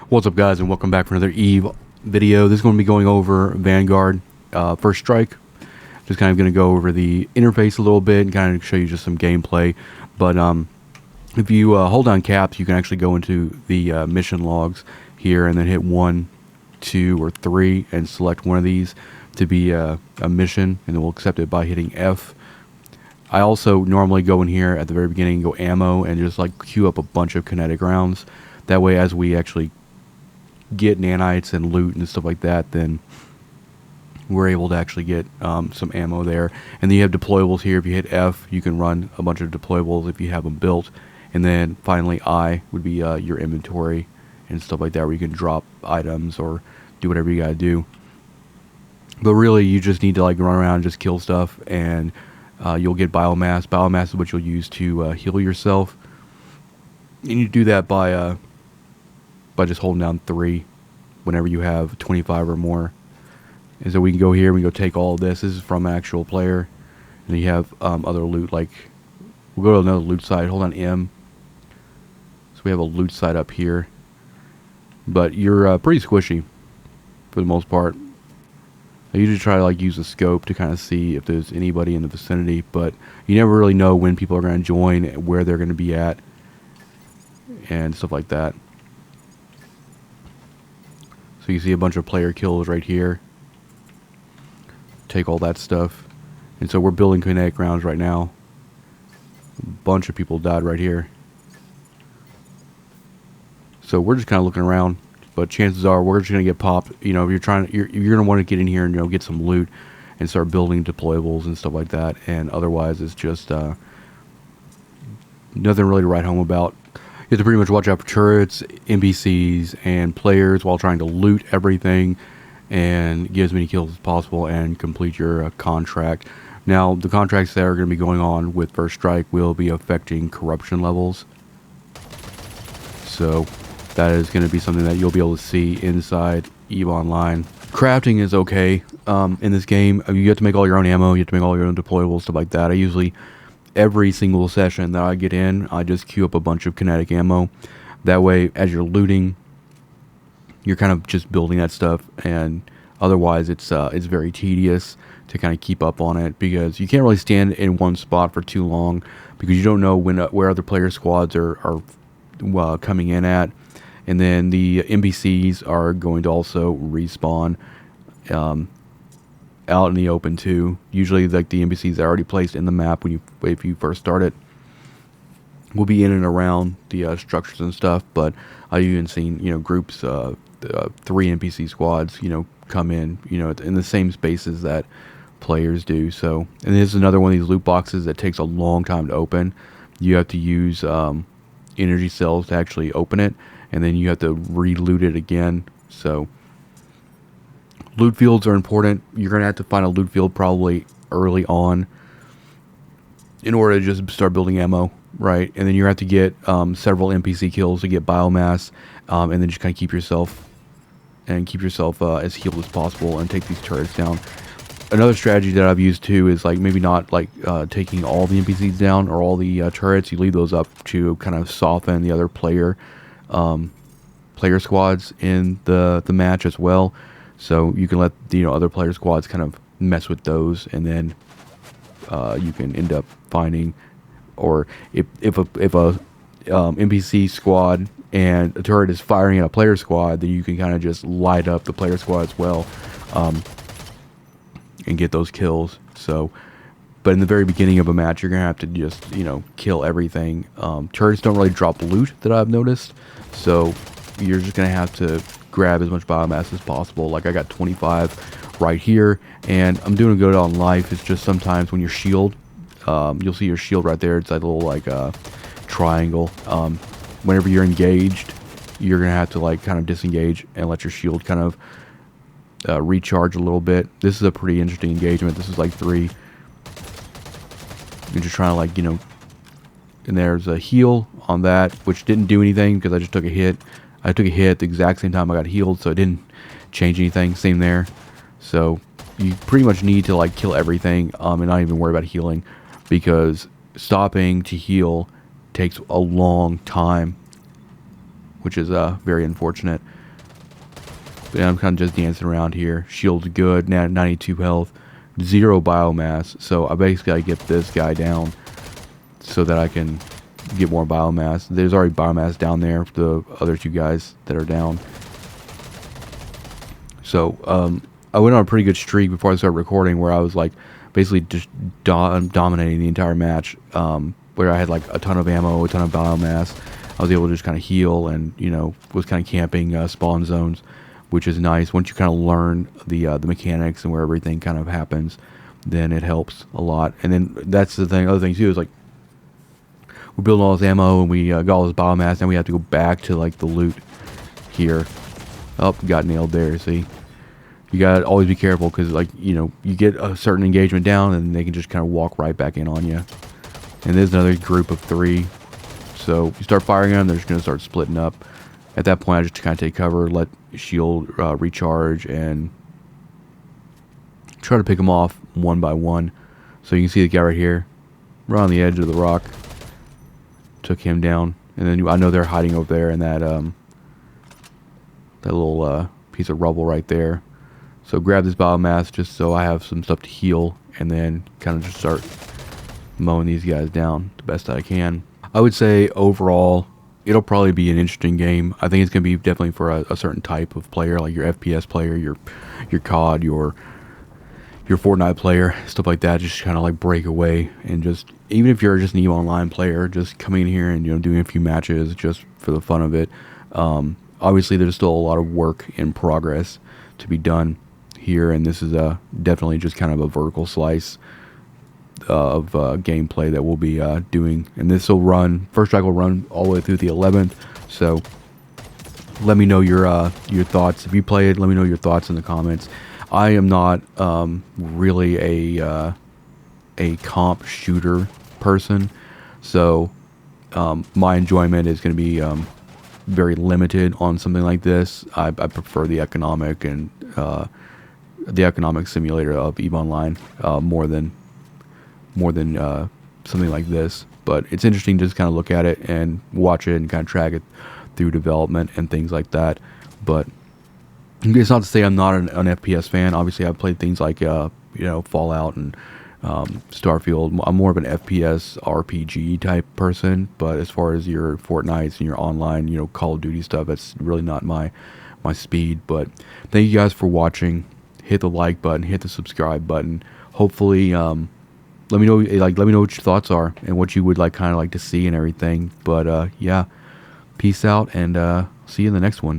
What's up, guys, and welcome back for another Eve video. This is going to be going over Vanguard First Strike. Just kind of going to go over the interface a little bit and kind of show you just some gameplay. But if you hold down caps, you can actually go into the mission logs here and then hit 1, 2, or 3 and select one of these to be a mission, and then we'll accept it by hitting F. I also normally go in here at the very beginning, go ammo, and just like queue up a bunch of kinetic rounds. That way, as we actually get nanites and loot and stuff like that, then we're able to actually get some ammo there. And then you have deployables here. If you hit F, you can run a bunch of deployables if you have them built. And then finally I would be your inventory and stuff like that, where you can drop items or do whatever you gotta do. But really, you just need to like run around and just kill stuff, and you'll get biomass. Biomass is what you'll use to heal yourself, and you do that by just holding down 3 whenever you have 25 or more. And so we can go here, we can go take all of this. This is from an actual player. And you have other loot, like, we'll go to another loot site, hold on M. So we have a loot site up here. But you're pretty squishy for the most part. I usually try to like use a scope to kind of see if there's anybody in the vicinity, but you never really know when people are going to join, where they're going to be at, and stuff like that. So you see a bunch of player kills right here. Take all that stuff. And so we're building kinetic rounds right now. A bunch of people died right here. So we're just kind of looking around, but chances are we're just going to get popped. You know, if you're trying to, you're going to want to get in here and, you know, get some loot and start building deployables and stuff like that. And otherwise it's just nothing really to write home about. You have to pretty much watch out for turrets, NPCs, and players while trying to loot everything and get as many kills as possible and complete your contract. Now, the contracts that are going to be going on with First Strike will be affecting corruption levels. So that is going to be something that you'll be able to see inside EVE Online. Crafting is okay in this game. You have to make all your own ammo, you have to make all your own deployables, stuff like that. I usually, every single session that I get in, I just queue up a bunch of kinetic ammo. That way, as you're looting, you're kind of just building that stuff, and otherwise it's very tedious to kind of keep up on it, because you can't really stand in one spot for too long, because you don't know when where other player squads are coming in at. And then the NPCs are going to also respawn out in the open too. Usually, like, the NPCs are already placed in the map if you first start it. We'll be in and around the structures and stuff, but I've even seen, you know, groups, 3 NPC squads, you know, come in, you know, in the same spaces that players do. So, and this is another one of these loot boxes that takes a long time to open. You have to use energy cells to actually open it, and then you have to re-loot it again. So loot fields are important. You're going to have to find a loot field probably early on in order to just start building ammo, right? And then you have to get several NPC kills to get biomass, and then just kind of keep yourself as healed as possible and take these turrets down. Another strategy that I've used too is like maybe not like taking all the NPCs down or all the turrets. You leave those up to kind of soften the other player squads in the match as well. So you can let the other player squads kind of mess with those, and then you can end up finding, or if a NPC squad and a turret is firing at a player squad, then you can kind of just light up the player squad as well, and get those kills. So, but in the very beginning of a match, you're gonna have to just kill everything. Turrets don't really drop loot that I've noticed, so you're just gonna have to grab as much biomass as possible. Like, I got 25 right here, and I'm doing good on life. It's just sometimes when your shield, you'll see your shield right there. It's that little like triangle. Whenever you're engaged, you're gonna have to like kind of disengage and let your shield kind of recharge a little bit. This is a pretty interesting engagement. This is like 3. You're just trying to like and there's a heal on that, which didn't do anything because I just took a hit. I took a hit at the exact same time I got healed, so it didn't change anything. Same there. So you pretty much need to like kill everything and not even worry about healing, because stopping to heal takes a long time, which is very unfortunate. But I'm kind of just dancing around here. Shield's good. 92 health. 0 biomass. So I basically gotta get this guy down so that I can get more biomass. There's already biomass down there for the other 2 guys that are down. So I went on a pretty good streak before I started recording where I was like basically just dominating the entire match, where I had like a ton of ammo, a ton of biomass. I was able to just kind of heal and, you know, was kind of camping spawn zones, which is nice. Once you kind of learn the mechanics and where everything kind of happens, then it helps a lot. And then that's the thing. Other thing too is like we're building all this ammo and we got all this biomass, and we have to go back to like the loot here. Oh, got nailed there. See, you gotta always be careful because, like, you know, you get a certain engagement down and they can just kind of walk right back in on you. And there's another group of 3. So you start firing them, they're just gonna start splitting up. At that point, I just kind of take cover, let shield recharge, and try to pick them off one by one. So you can see the guy right here, right on the edge of the rock. Took him down, and then I know they're hiding over there in that that little piece of rubble right there. So grab this biomass just so I have some stuff to heal, and then kind of just start mowing these guys down the best that I can. I would say overall, it'll probably be an interesting game. I think it's going to be definitely for a certain type of player, like your FPS player, your COD, your Fortnite player, stuff like that. Just kind of like break away and just, even if you're just an EVE Online player, just coming in here and, you know, doing a few matches just for the fun of it. Obviously, there's still a lot of work in progress to be done here, and this is definitely just kind of a vertical slice of gameplay that we'll be doing. And this will run, First Strike will run all the way through the 11th. So let me know your thoughts. If you play it, let me know your thoughts in the comments. I am not really a comp shooter person, so my enjoyment is going to be very limited on something like this. I prefer the economic and the economic simulator of EVE Online more than something like this. But it's interesting to just kind of look at it and watch it and kind of track it through development and things like that. But it's not to say I'm not an FPS fan. Obviously, I've played things like you know, Fallout and Starfield. I'm more of an FPS RPG type person, but as far as your Fortnites and your online, you know, Call of Duty stuff, that's really not my speed. But thank you guys for watching. Hit the like button, hit the subscribe button. Hopefully, let me know what your thoughts are and what you would kind of like to see and everything. But yeah, peace out, and see you in the next one.